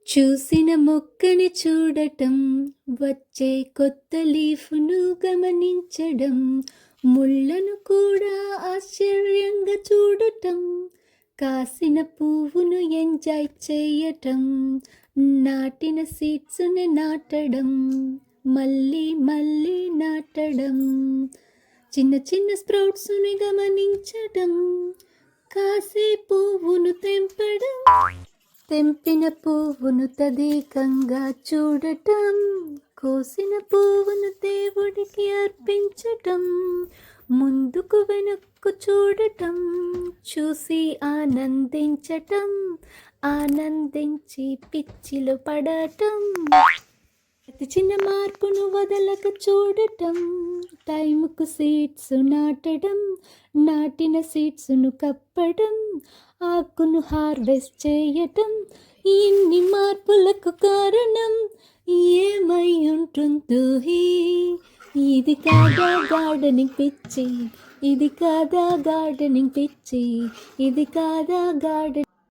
చూసిన మొక్కని చూడటం, వచ్చే కొత్త లీఫ్‌ను గమనించడం, ముళ్ళను కూడా ఆశ్చర్యంగా చూడటం, కాసిన పువ్వును ఎంజాయ్ చేయటం, నాటిన సీడ్స్‌ని నాటడం, మళ్ళీ మళ్ళీ నాటడం, చిన్న చిన్న స్ప్రౌట్స్‌ని గమనించటం, కాసే పువ్వును తెంపడం, తెంపిన పువ్వును తదేకంగా చూడటం, కోసిన పువ్వును దేవుడికి అర్పించటం, ముందుకు వెనక్కు చూడటం, చూసి ఆనందించటం, ఆనందించి పిచ్చిలో పడటం, ప్రతి చిన్న మార్పును వదలక చూడటం, టైంకు సీడ్స్ నాటడం, నాటిన సీడ్స్ను కప్పడం, ఆకును హార్వెస్ట్ చేయటం, ఇన్ని మార్పులకు కారణం ఏమై ఉంటుందో ఇది కాదా గార్డెనింగ్ పిచ్చి, ఇది కాదా గార్డెనింగ్ పిచ్చి, ఇది కాదా గార్డెన్